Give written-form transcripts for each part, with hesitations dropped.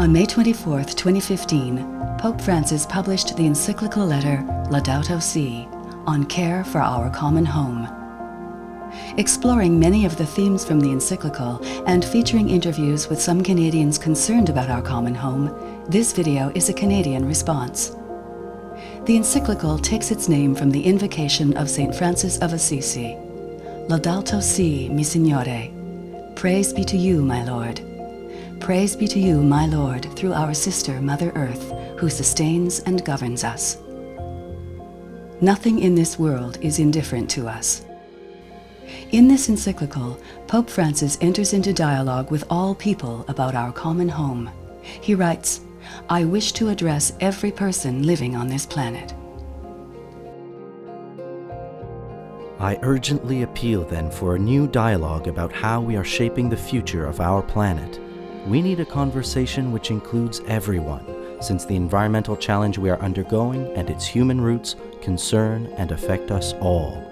On May 24, 2015, Pope Francis published the encyclical letter Laudato Si on care for our common home. Exploring many of the themes from the encyclical and featuring interviews with some Canadians concerned about our common home, this video is a Canadian response. The encyclical takes its name from the invocation of St. Francis of Assisi. Laudato Si, mi Signore. Praise be to you, my Lord. Praise be to you, my Lord, through our sister, Mother Earth, who sustains and governs us. Nothing in this world is indifferent to us. In this encyclical, Pope Francis enters into dialogue with all people about our common home. He writes, "I wish to address every person living on this planet." I urgently appeal then for a new dialogue about how we are shaping the future of our planet. We need a conversation which includes everyone, since the environmental challenge we are undergoing and its human roots concern and affect us all.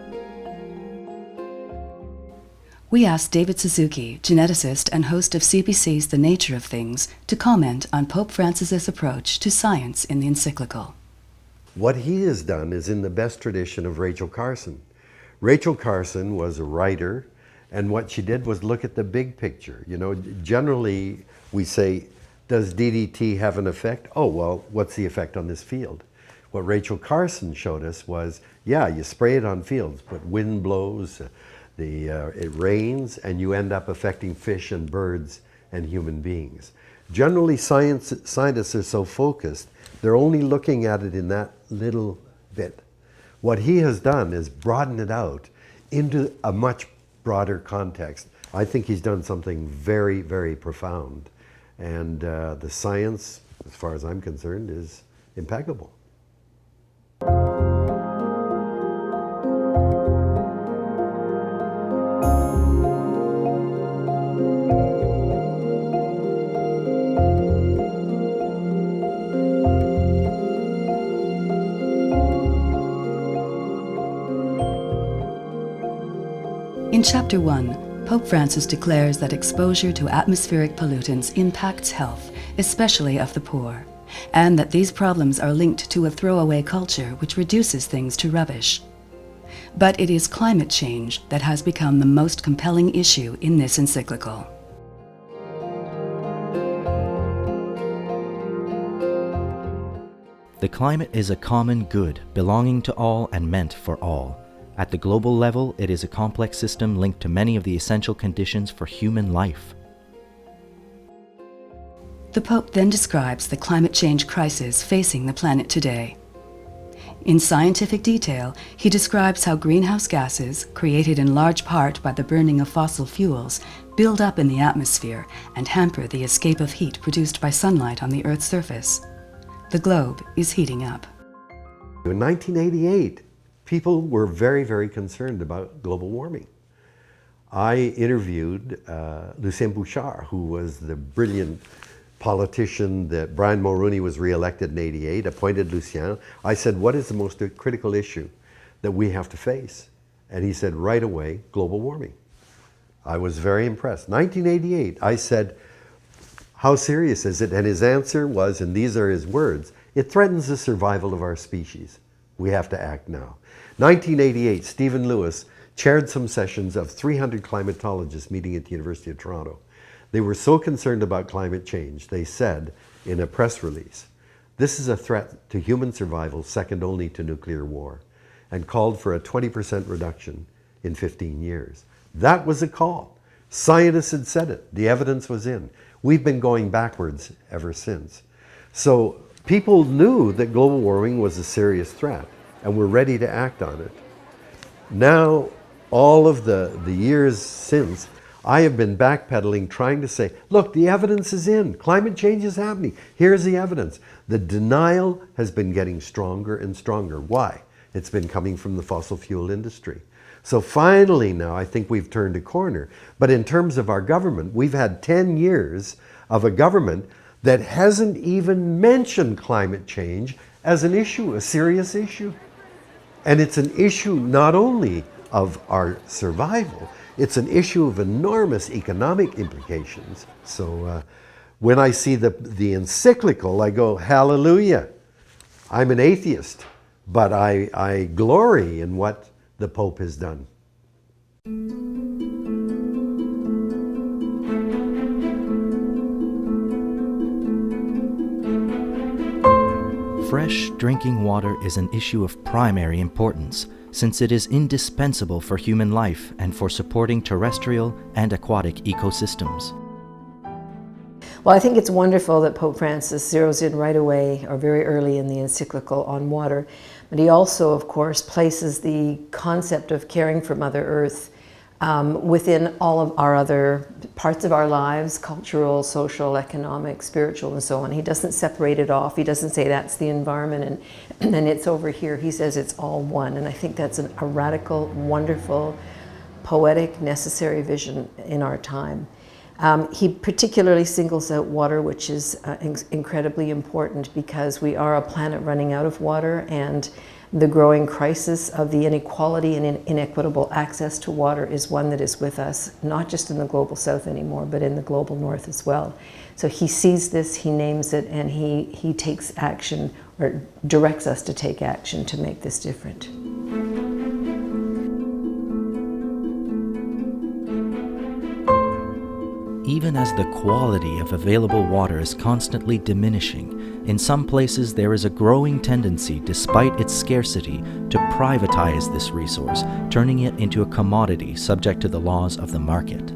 We asked David Suzuki, geneticist and host of CBC's The Nature of Things, to comment on Pope Francis's approach to science in the encyclical. What he has done is in the best tradition of Rachel Carson. Rachel Carson was a writer, and what she did was look at the big picture. You know, generally we say, does DDT have an effect? Oh, well, what's the effect on this field? What Rachel Carson showed us was, yeah, you spray it on fields, but wind blows, it rains, and you end up affecting fish and birds and human beings. Generally, scientists are so focused, they're only looking at it in that little bit. What he has done is broaden it out into a much broader context. I think he's done something very, very profound. And the science, as far as I'm concerned, is impeccable. In Chapter 1, Pope Francis declares that exposure to atmospheric pollutants impacts health, especially of the poor, and that these problems are linked to a throwaway culture which reduces things to rubbish. But it is climate change that has become the most compelling issue in this encyclical. The climate is a common good, belonging to all and meant for all. At the global level, it is a complex system linked to many of the essential conditions for human life. The Pope then describes the climate change crisis facing the planet today. In scientific detail, he describes how greenhouse gases, created in large part by the burning of fossil fuels, build up in the atmosphere and hamper the escape of heat produced by sunlight on the Earth's surface. The globe is heating up. In 1988, people were very, very concerned about global warming. I interviewed Lucien Bouchard, who was the brilliant politician that Brian Mulroney was re-elected in '88, appointed Lucien. I said, what is the most critical issue that we have to face? And he said, right away, global warming. I was very impressed. 1988, I said, how serious is it? And his answer was, and these are his words, it threatens the survival of our species. We have to act now. 1988, Stephen Lewis chaired some sessions of 300 climatologists meeting at the University of Toronto. They were so concerned about climate change, they said in a press release, this is a threat to human survival second only to nuclear war, and called for a 20% reduction in 15 years. That was a call. Scientists had said it. The evidence was in. We've been going backwards ever since. So people knew that global warming was a serious threat, and were ready to act on it. Now, all of the years since, I have been backpedaling, trying to say, look, the evidence is in. Climate change is happening. Here's the evidence. The denial has been getting stronger and stronger. Why? It's been coming from the fossil fuel industry. So finally now, I think we've turned a corner. But in terms of our government, we've had 10 years of a government that hasn't even mentioned climate change as an issue, a serious issue. And it's an issue not only of our survival, it's an issue of enormous economic implications. So When I see the encyclical, I go, hallelujah. I'm an atheist, but I glory in what the Pope has done. Fresh drinking water is an issue of primary importance, since it is indispensable for human life and for supporting terrestrial and aquatic ecosystems. Well, I think it's wonderful that Pope Francis zeroes in right away, or very early in the encyclical, on water. But he also, of course, places the concept of caring for Mother Earth within all of our other parts of our lives, cultural, social, economic, spiritual, and so on. He doesn't separate it off. He doesn't say that's the environment and it's over here. He says it's all one. And I think that's a radical, wonderful, poetic, necessary vision in our time. He particularly singles out water, which is incredibly important because we are a planet running out of water, and the growing crisis of the inequality and inequitable access to water is one that is with us, not just in the global south anymore, but in the global north as well. So he sees this, he names it, and he takes action, or directs us to take action to make this different. Even as the quality of available water is constantly diminishing, in some places there is a growing tendency, despite its scarcity, to privatize this resource, turning it into a commodity subject to the laws of the market.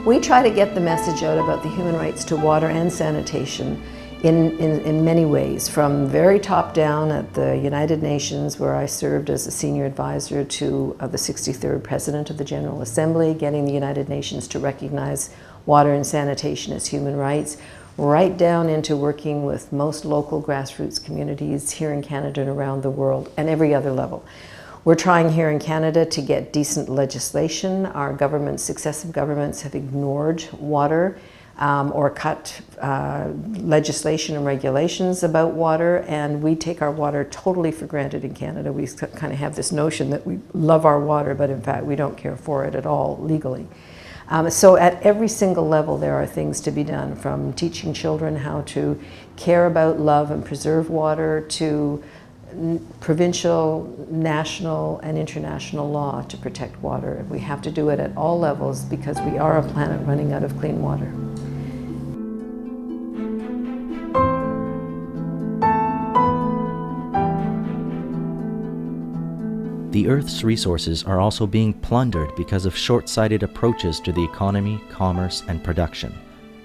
We try to get the message out about the human rights to water and sanitation in many ways, from very top down at the United Nations, where I served as a senior advisor to the 63rd President of the General Assembly, getting the United Nations to recognize water and sanitation as human rights, right down into working with most local grassroots communities here in Canada and around the world, and every other level. We're trying here in Canada to get decent legislation. Our governments, successive governments, have ignored water or cut legislation and regulations about water, and we take our water totally for granted in Canada. We kind of have this notion that we love our water, but in fact we don't care for it at all legally. So at every single level there are things to be done, from teaching children how to care about, love, and preserve water, to provincial, national, and international law to protect water. We have to do it at all levels because we are a planet running out of clean water. The Earth's resources are also being plundered because of short-sighted approaches to the economy, commerce, and production.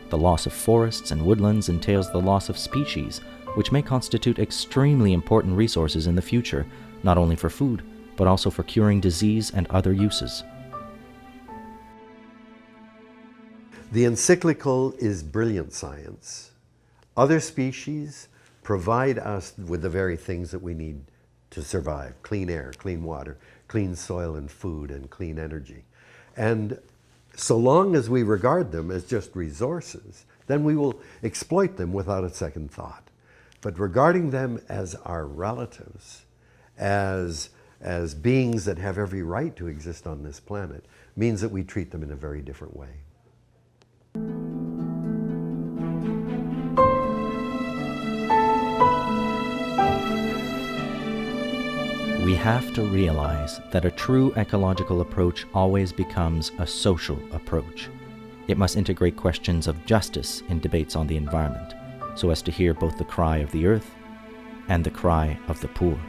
The loss of forests and woodlands entails the loss of species, which may constitute extremely important resources in the future, not only for food, but also for curing disease and other uses. The encyclical is brilliant science. Other species provide us with the very things that we need to survive: clean air, clean water, clean soil and food, and clean energy. And so long as we regard them as just resources, then we will exploit them without a second thought. But regarding them as our relatives, as beings that have every right to exist on this planet, means that we treat them in a very different way. We have to realize that a true ecological approach always becomes a social approach. It must integrate questions of justice in debates on the environment, so as to hear both the cry of the earth and the cry of the poor.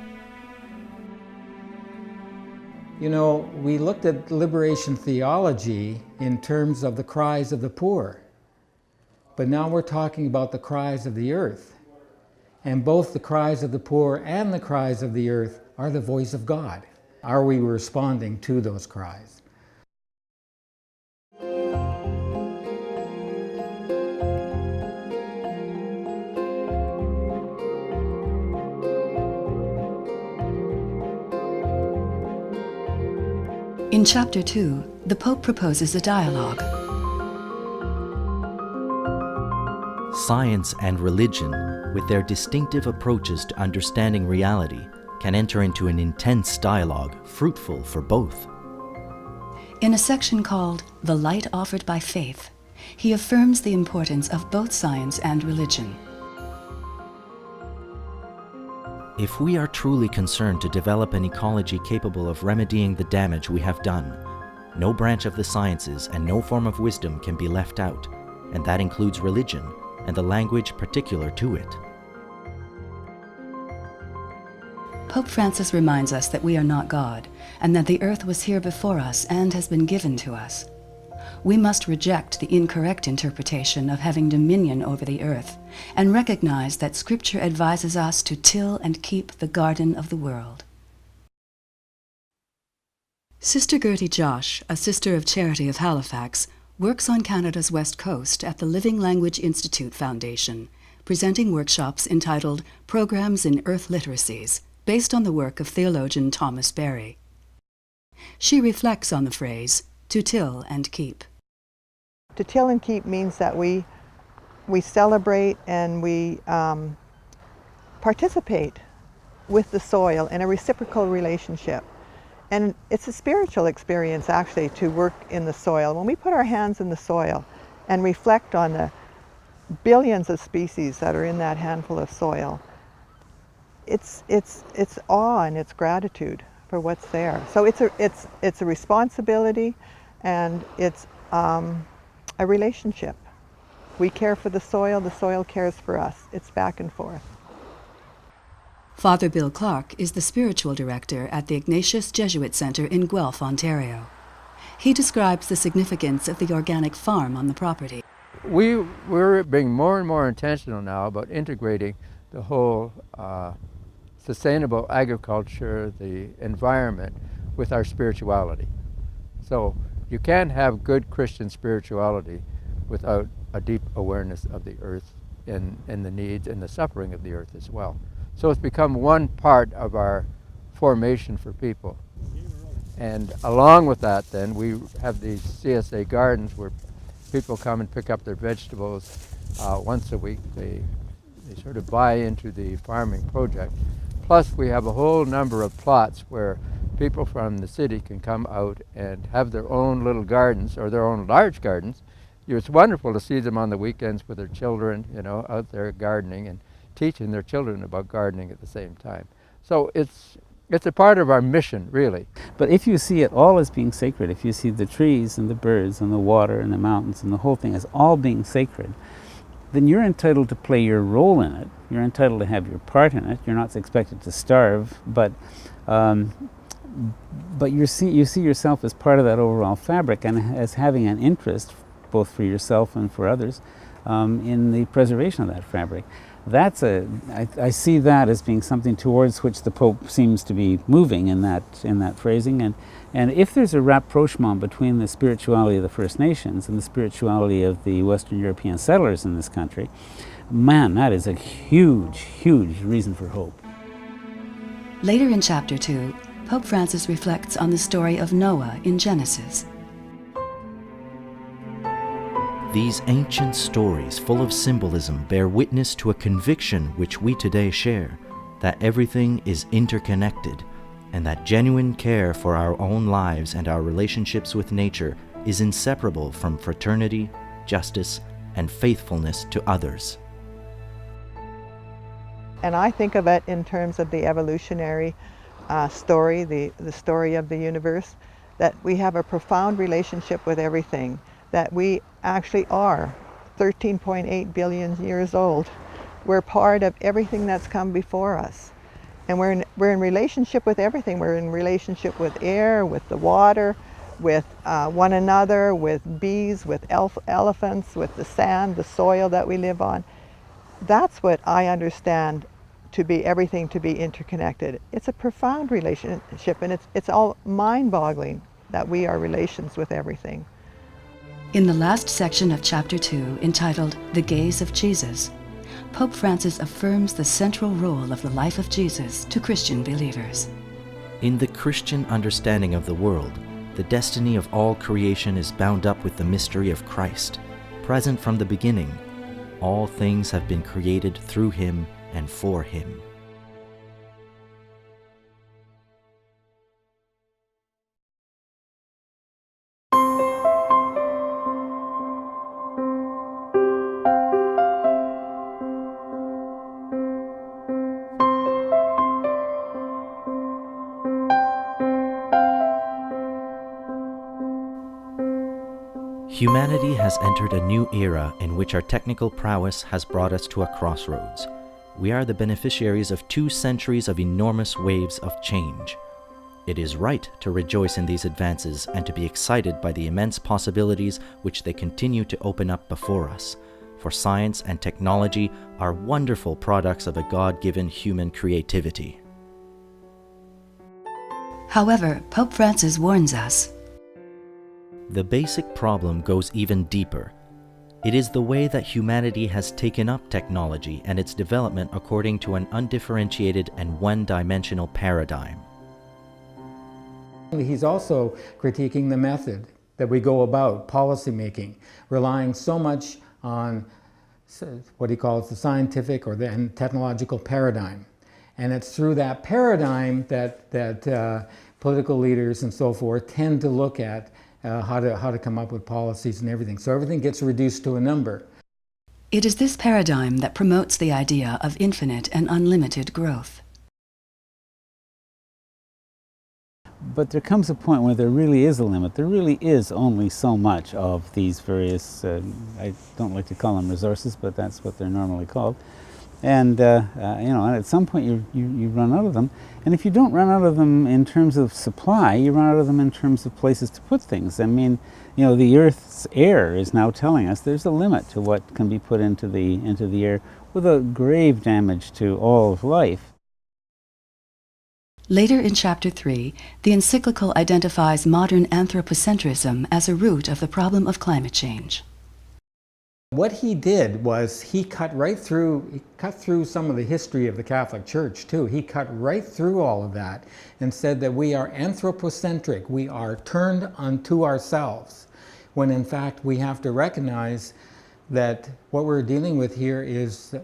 You know, we looked at liberation theology in terms of the cries of the poor, but now we're talking about the cries of the earth. And both the cries of the poor and the cries of the earth are the voice of God. Are we responding to those cries? In Chapter 2, the Pope proposes a dialogue. Science and religion, with their distinctive approaches to understanding reality, can enter into an intense dialogue, fruitful for both. In a section called The Light Offered by Faith, He affirms the importance of both science and religion. If we are truly concerned to develop an ecology capable of remedying the damage we have done, no branch of the sciences and no form of wisdom can be left out, and that includes religion and the language particular to it. Pope Francis reminds us that we are not God, and that the earth was here before us and has been given to us. We must reject the incorrect interpretation of having dominion over the earth, and recognize that Scripture advises us to till and keep the garden of the world. Sister Gertie Josh, a Sister of Charity of Halifax, works on Canada's West Coast at the Living Language Institute Foundation, presenting workshops entitled Programs in Earth Literacies, based on the work of theologian Thomas Berry. She reflects on the phrase, to till and keep. To till and keep means that we celebrate and we participate with the soil in a reciprocal relationship. And it's a spiritual experience actually to work in the soil. When we put our hands in the soil and reflect on the billions of species that are in that handful of soil, it's awe and it's gratitude for what's there. So it's a responsibility, and it's a relationship. We care for the soil cares for us. It's back and forth. Father Bill Clark is the spiritual director at the Ignatius Jesuit Centre in Guelph, Ontario. He describes the significance of the organic farm on the property. We're being more and more intentional now about integrating the whole sustainable agriculture, the environment, with our spirituality. So you can't have good Christian spirituality without a deep awareness of the earth and the needs and the suffering of the earth as well. So it's become one part of our formation for people. And along with that then, we have these CSA gardens where people come and pick up their vegetables once a week. They sort of buy into the farming project. Plus we have a whole number of plots where people from the city can come out and have their own little gardens or their own large gardens. It's wonderful to see them on the weekends with their children, out there gardening and teaching their children about gardening at the same time. So it's a part of our mission, really. But if you see it all as being sacred, if you see the trees and the birds and the water and the mountains and the whole thing as all being sacred, then you're entitled to play your role in it. You're entitled to have your part in it. You're not expected to starve, but you see yourself as part of that overall fabric and as having an interest, both for yourself and for others, in the preservation of that fabric. I see that as being something towards which the Pope seems to be moving in that phrasing. And if there's a rapprochement between the spirituality of the First Nations and the spirituality of the Western European settlers in this country, man, that is a huge, huge reason for hope. Later in Chapter 2, Pope Francis reflects on the story of Noah in Genesis. These ancient stories full of symbolism bear witness to a conviction which we today share, that everything is interconnected, and that genuine care for our own lives and our relationships with nature is inseparable from fraternity, justice, and faithfulness to others. And I think of it in terms of the evolutionary story, the story of the universe, that we have a profound relationship with everything, that we actually are 13.8 billion years old. We're part of everything that's come before us. And we're in relationship with everything. We're in relationship with air, with the water, with one another, with bees, with elephants, with the sand, the soil that we live on. That's what I understand to be everything to be interconnected. It's a profound relationship, and it's all mind-boggling that we are relations with everything. In the last section of Chapter 2, entitled The Gaze of Jesus, Pope Francis affirms the central role of the life of Jesus to Christian believers. In the Christian understanding of the world, the destiny of all creation is bound up with the mystery of Christ. Present from the beginning, all things have been created through him and for him. Humanity has entered a new era in which our technical prowess has brought us to a crossroads. We are the beneficiaries of 2 centuries of enormous waves of change. It is right to rejoice in these advances and to be excited by the immense possibilities which they continue to open up before us, for science and technology are wonderful products of a God-given human creativity. However, Pope Francis warns us. The basic problem goes even deeper. It is the way that humanity has taken up technology and its development according to an undifferentiated and one-dimensional paradigm. He's also critiquing the method that we go about policy making, relying so much on what he calls the scientific or the technological paradigm. And it's through that paradigm that political leaders and so forth tend to look at how to come up with policies and everything. So everything gets reduced to a number. It is this paradigm that promotes the idea of infinite and unlimited growth. But there comes a point where there really is a limit. There really is only so much of these various, I don't like to call them resources, but that's what they're normally called. And and at some point you run out of them. And if you don't run out of them in terms of supply, you run out of them in terms of places to put things. I mean, the Earth's air is now telling us there's a limit to what can be put into the air without grave damage to all of life. Later in Chapter 3, the Encyclical identifies modern anthropocentrism as a root of the problem of climate change. What he did was he cut through some of the history of the Catholic Church too. He cut right through all of that and said that we are anthropocentric, we are turned unto ourselves, when in fact we have to recognize that what we're dealing with here is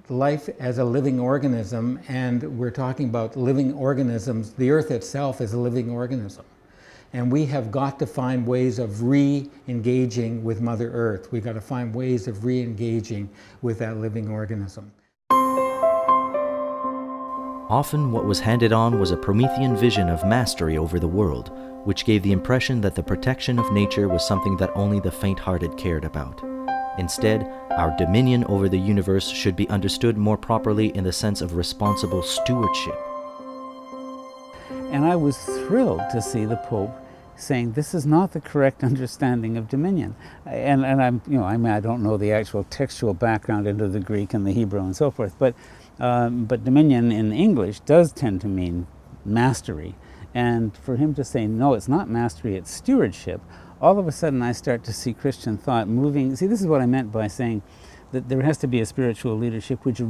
life as a living organism, and we're talking about living organisms. The Earth itself is a living organism. And we have got to find ways of re-engaging with Mother Earth. We've got to find ways of re-engaging with that living organism. Often what was handed on was a Promethean vision of mastery over the world, which gave the impression that the protection of nature was something that only the faint-hearted cared about. Instead, our dominion over the universe should be understood more properly in the sense of responsible stewardship. And I was thrilled to see the Pope saying this is not the correct understanding of dominion. And I don't know the actual textual background into the Greek and the Hebrew and so forth, but dominion in English does tend to mean mastery. And for him to say, no, it's not mastery, it's stewardship, all of a sudden I start to see Christian thought moving. See, this is what I meant by saying that there has to be a spiritual leadership which is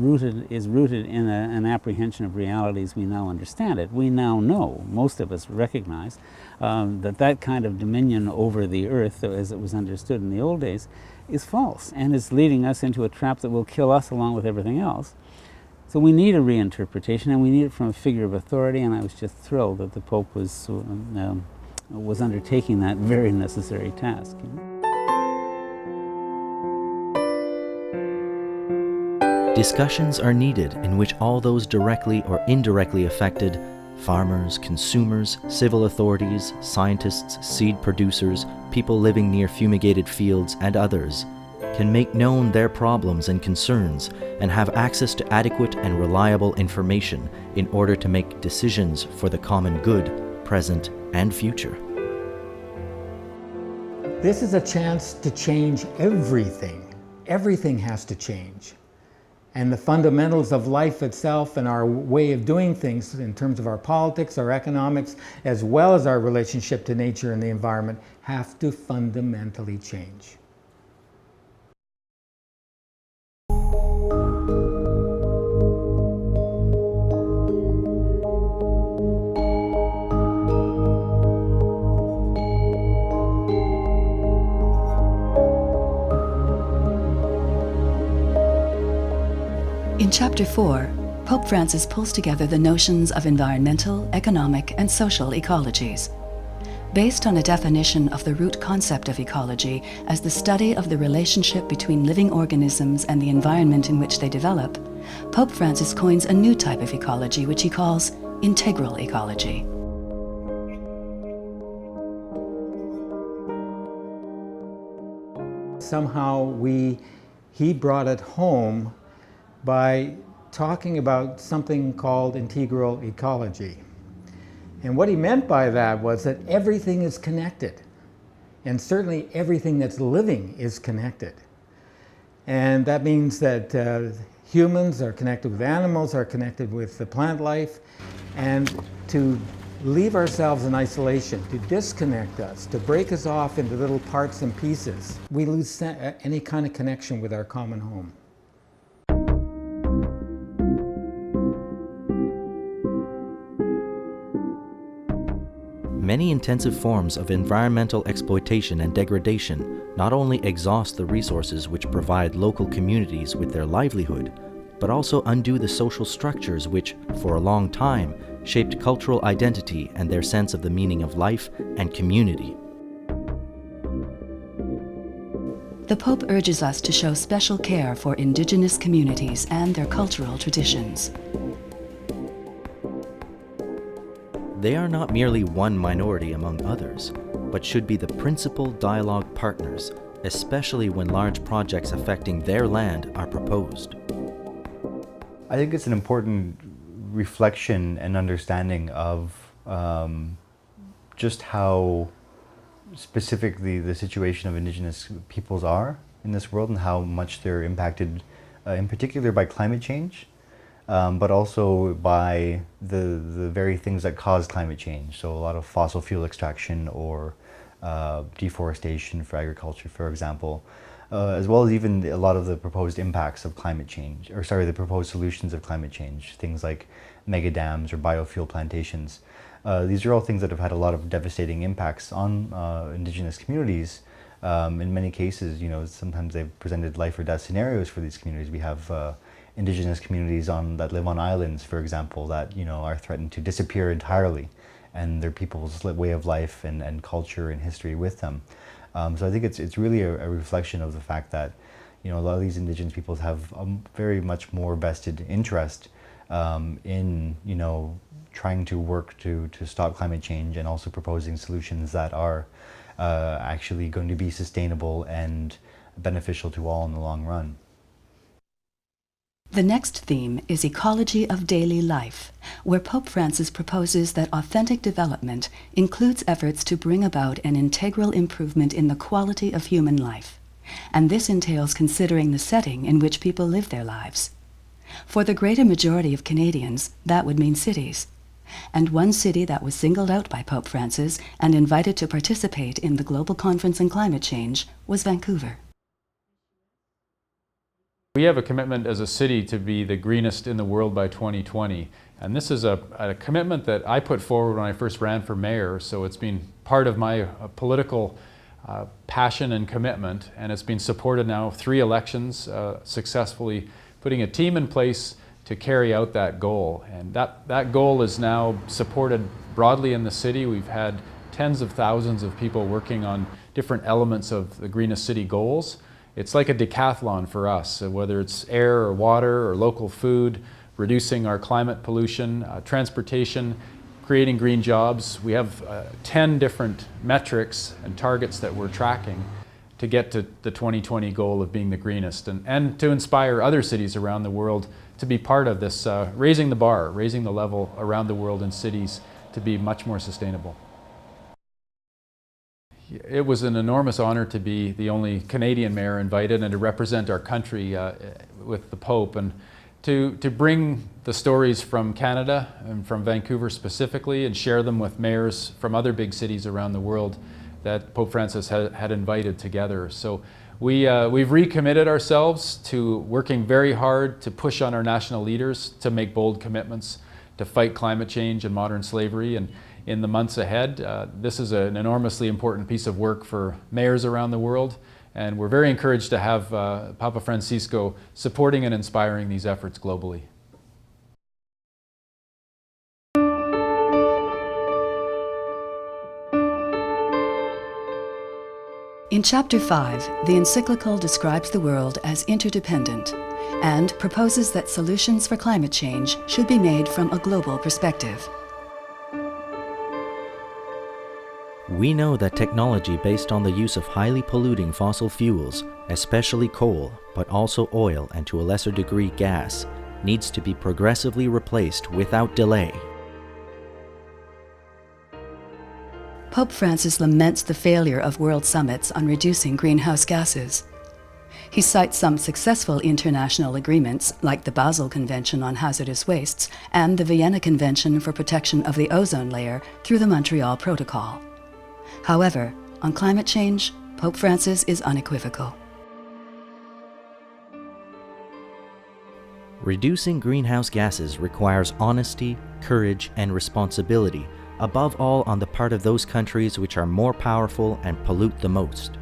rooted in an apprehension of realities we now understand it. We now know, most of us recognize, that kind of dominion over the earth, as it was understood in the old days, is false and is leading us into a trap that will kill us along with everything else. So we need a reinterpretation, and we need it from a figure of authority, and I was just thrilled that the Pope was undertaking that very necessary task. Discussions are needed in which all those directly or indirectly affected, farmers, consumers, civil authorities, scientists, seed producers, people living near fumigated fields, and others, can make known their problems and concerns and have access to adequate and reliable information in order to make decisions for the common good, present and future. This is a chance to change everything. Everything has to change. And the fundamentals of life itself and our way of doing things in terms of our politics, our economics, as well as our relationship to nature and the environment have to fundamentally change. In Chapter 4, Pope Francis pulls together the notions of environmental, economic, and social ecologies. Based on a definition of the root concept of ecology as the study of the relationship between living organisms and the environment in which they develop, Pope Francis coins a new type of ecology which he calls integral ecology. somehow he brought it home by talking about something called integral ecology. And what he meant by that was that everything is connected. And certainly everything that's living is connected. And that means that humans are connected with animals, are connected with the plant life, and to leave ourselves in isolation, to disconnect us, to break us off into little parts and pieces, we lose any kind of connection with our common home. Many intensive forms of environmental exploitation and degradation not only exhaust the resources which provide local communities with their livelihood, but also undo the social structures which, for a long time, shaped cultural identity and their sense of the meaning of life and community. The Pope urges us to show special care for indigenous communities and their cultural traditions. They are not merely one minority among others, but should be the principal dialogue partners, especially when large projects affecting their land are proposed. I think it's an important reflection and understanding of just how specifically the situation of Indigenous peoples are in this world and how much they're impacted in particular by climate change. But also by the very things that cause climate change. So a lot of fossil fuel extraction or deforestation for agriculture, for example, as well as even a lot of the proposed impacts of climate change, or sorry, the proposed solutions of climate change, things like mega dams or biofuel plantations. These are all things that have had a lot of devastating impacts on Indigenous communities. In many cases, sometimes they've presented life or death scenarios for these communities. We have Indigenous communities that live on islands, for example, that are threatened to disappear entirely, and their people's way of life and culture and history with them. So I think it's really a reflection of the fact that a lot of these Indigenous peoples have a very much more vested interest in trying to work to stop climate change and also proposing solutions that are actually going to be sustainable and beneficial to all in the long run. The next theme is ecology of daily life, where Pope Francis proposes that authentic development includes efforts to bring about an integral improvement in the quality of human life, and this entails considering the setting in which people live their lives. For the greater majority of Canadians, that would mean cities. And one city that was singled out by Pope Francis and invited to participate in the Global Conference on Climate Change was Vancouver. We have a commitment as a city to be the greenest in the world by 2020. And this is a commitment that I put forward when I first ran for mayor, so it's been part of my political passion and commitment, and it's been supported now 3 elections, successfully putting a team in place to carry out that goal. And that goal is now supported broadly in the city. We've had tens of thousands of people working on different elements of the greenest city goals. It's like a decathlon for us, whether it's air or water or local food, reducing our climate pollution, transportation, creating green jobs. We have 10 different metrics and targets that we're tracking to get to the 2020 goal of being the greenest, and to inspire other cities around the world to be part of this, raising the bar, raising the level around the world in cities to be much more sustainable. It was an enormous honor to be the only Canadian mayor invited and to represent our country with the Pope, and to bring the stories from Canada and from Vancouver specifically and share them with mayors from other big cities around the world that Pope Francis had invited together. So we've recommitted ourselves to working very hard to push on our national leaders to make bold commitments to fight climate change and modern slavery. And in the months ahead, this is an enormously important piece of work for mayors around the world, and we're very encouraged to have Papa Francisco supporting and inspiring these efforts globally. In Chapter 5, the Encyclical describes the world as interdependent and proposes that solutions for climate change should be made from a global perspective. We know that technology based on the use of highly polluting fossil fuels, especially coal, but also oil and to a lesser degree gas, needs to be progressively replaced without delay. Pope Francis laments the failure of world summits on reducing greenhouse gases. He cites some successful international agreements, like the Basel Convention on Hazardous Wastes and the Vienna Convention for Protection of the Ozone Layer through the Montreal Protocol. However, on climate change, Pope Francis is unequivocal. Reducing greenhouse gases requires honesty, courage, and responsibility, above all on the part of those countries which are more powerful and pollute the most.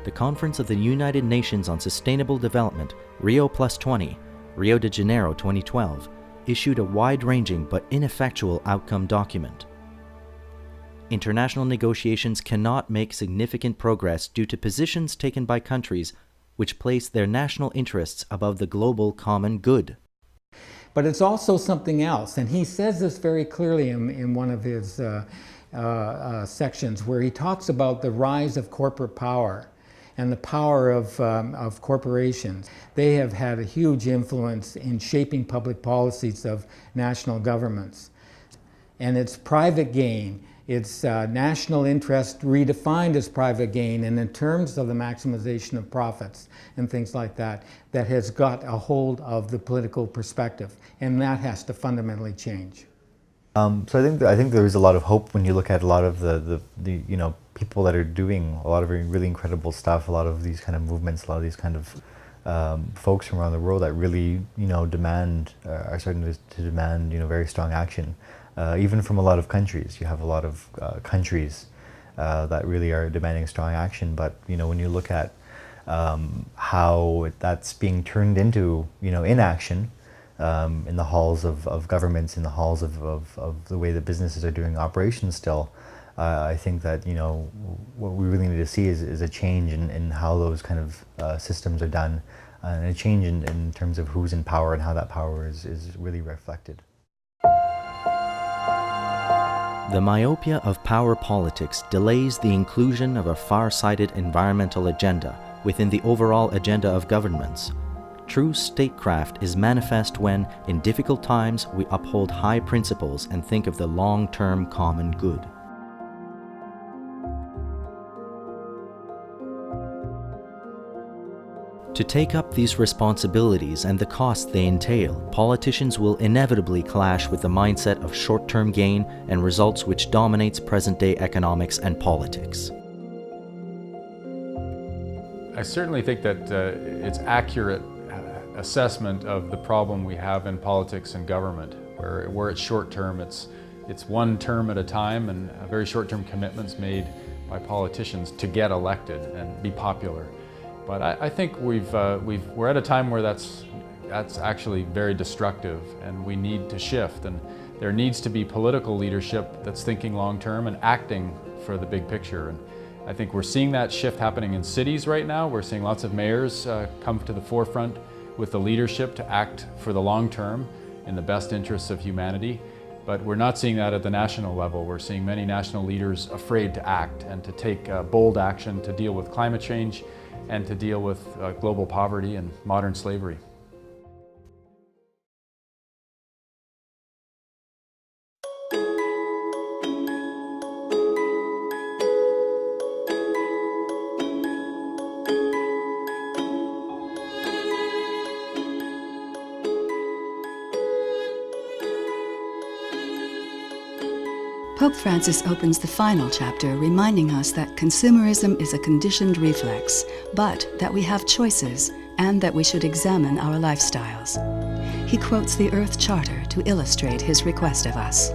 The Conference of the United Nations on Sustainable Development, Rio+20, Rio de Janeiro 2012, issued a wide-ranging but ineffectual outcome document. International negotiations cannot make significant progress due to positions taken by countries which place their national interests above the global common good. But it's also something else, and he says this very clearly in one of his sections where he talks about the rise of corporate power and the power of corporations. They have had a huge influence in shaping public policies of national governments. And it's private gain, it's national interest redefined as private gain, and in terms of the maximization of profits and things like that, that has got a hold of the political perspective, and that has to fundamentally change. So I think there is a lot of hope when you look at a lot of the people that are doing a lot of really incredible stuff, a lot of these kind of movements, a lot of these kind of folks from around the world that really are starting to demand very strong action, even from a lot of countries. You have a lot of countries that really are demanding strong action, but when you look at how that's being turned into inaction. In the halls of governments, in the halls of the way that businesses are doing operations still, I think that what we really need to see is a change in how those kind of systems are done, and a change in terms of who's in power and how that power is really reflected. The myopia of power politics delays the inclusion of a far-sighted environmental agenda within the overall agenda of governments. True statecraft is manifest when, in difficult times, we uphold high principles and think of the long-term common good. To take up these responsibilities and the costs they entail, politicians will inevitably clash with the mindset of short-term gain and results which dominates present-day economics and politics. I certainly think that it's accurate assessment of the problem we have in politics and government, where it's short-term, it's one term at a time, and very short-term commitments made by politicians to get elected and be popular. But I think we're at a time where that's actually very destructive, and we need to shift. And there needs to be political leadership that's thinking long-term and acting for the big picture. And I think we're seeing that shift happening in cities right now. We're seeing lots of mayors come to the forefront with the leadership to act for the long term in the best interests of humanity. But we're not seeing that at the national level. We're seeing many national leaders afraid to act and to take bold action to deal with climate change and to deal with global poverty and modern slavery. Pope Francis opens the final chapter reminding us that consumerism is a conditioned reflex, but that we have choices and that we should examine our lifestyles. He quotes the Earth Charter to illustrate his request of us.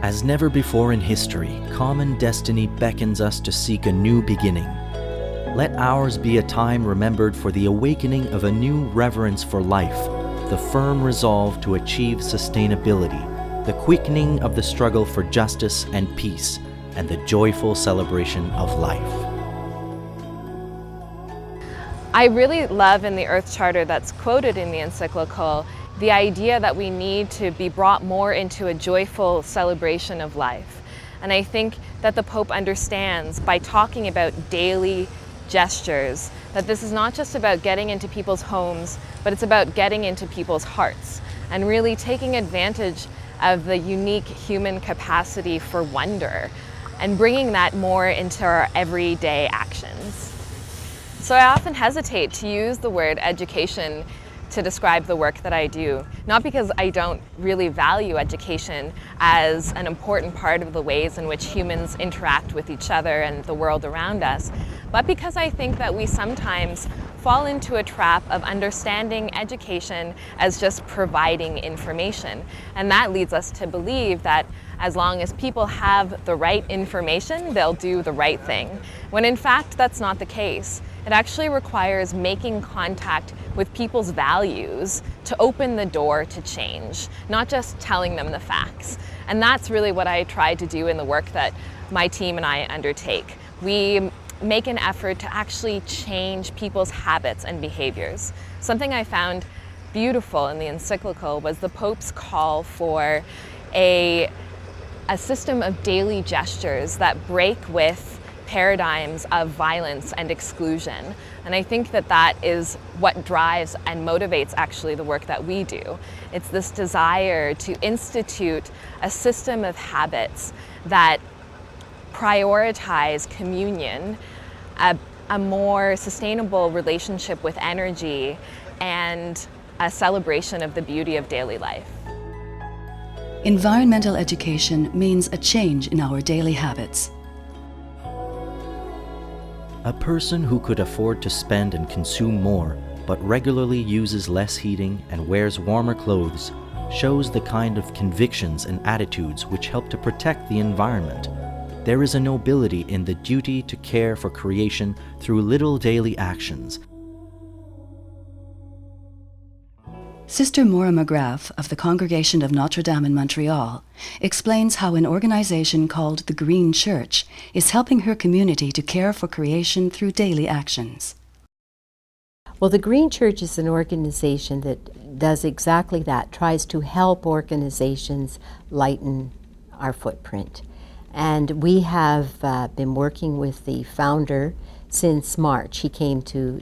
As never before in history, common destiny beckons us to seek a new beginning. Let ours be a time remembered for the awakening of a new reverence for life, the firm resolve to achieve sustainability, the quickening of the struggle for justice and peace, and the joyful celebration of life. I really love in the Earth Charter that's quoted in the Encyclical the idea that we need to be brought more into a joyful celebration of life. And I think that the Pope understands by talking about daily gestures that this is not just about getting into people's homes, but it's about getting into people's hearts and really taking advantage of the unique human capacity for wonder and bringing that more into our everyday actions. So I often hesitate to use the word education to describe the work that I do, not because I don't really value education as an important part of the ways in which humans interact with each other and the world around us, but because I think that we sometimes fall into a trap of understanding education as just providing information. And that leads us to believe that as long as people have the right information, they'll do the right thing, when in fact that's not the case. It actually requires making contact with people's values to open the door to change, not just telling them the facts. And that's really what I try to do in the work that my team and I undertake. We make an effort to actually change people's habits and behaviors. Something I found beautiful in the Encyclical was the Pope's call for a system of daily gestures that break with paradigms of violence and exclusion. And I think that that is what drives and motivates actually the work that we do. It's this desire to institute a system of habits that prioritize communion, a more sustainable relationship with energy, and a celebration of the beauty of daily life. Environmental education means a change in our daily habits. A person who could afford to spend and consume more, but regularly uses less heating and wears warmer clothes, shows the kind of convictions and attitudes which help to protect the environment. There is a nobility in the duty to care for creation through little daily actions. Sister Maura McGrath of the Congregation of Notre Dame in Montreal explains how an organization called the Green Church is helping her community to care for creation through daily actions. Well, the Green Church is an organization that does exactly that, tries to help organizations lighten our footprint. And we have been working with the founder since March. He came to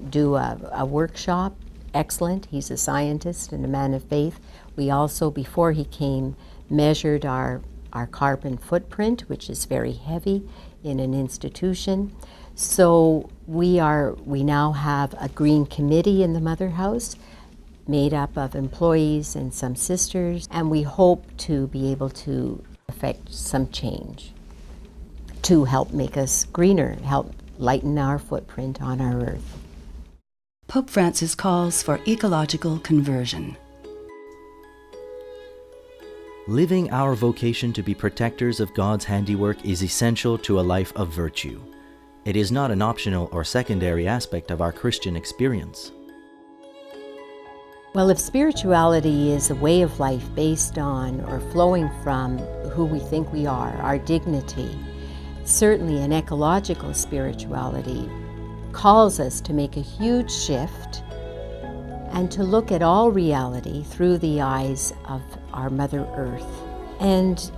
do a workshop. Excellent. He's a scientist and a man of faith. We also, before he came, measured our carbon footprint, which is very heavy in an institution. So we now have a green committee in the Mother House made up of employees and some sisters, and we hope to be able to affect some change to help make us greener, help lighten our footprint on our earth. Pope Francis calls for ecological conversion. Living our vocation to be protectors of God's handiwork is essential to a life of virtue. It is not an optional or secondary aspect of our Christian experience. Well, if spirituality is a way of life based on or flowing from who we think we are, our dignity, certainly an ecological spirituality calls us to make a huge shift and to look at all reality through the eyes of our Mother Earth. And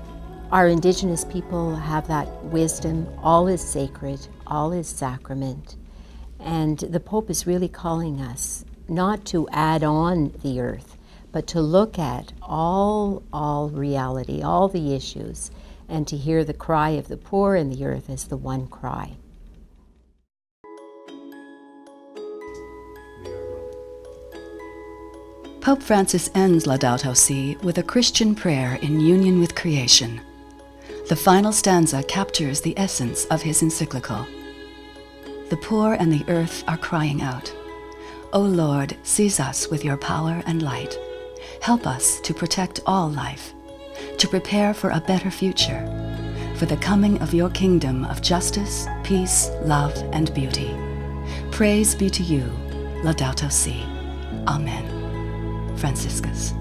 our Indigenous people have that wisdom. All is sacred, all is sacrament. And the Pope is really calling us not to add on the earth, but to look at all reality, all the issues, and to hear the cry of the poor and the earth as the one cry. Pope Francis ends Laudato Si with a Christian prayer in union with creation. The final stanza captures the essence of his encyclical. The poor and the earth are crying out, "O Lord, seize us with your power and light. Help us to protect all life, to prepare for a better future, for the coming of your kingdom of justice, peace, love, and beauty. Praise be to you, Laudato Si. Amen. Franciscus."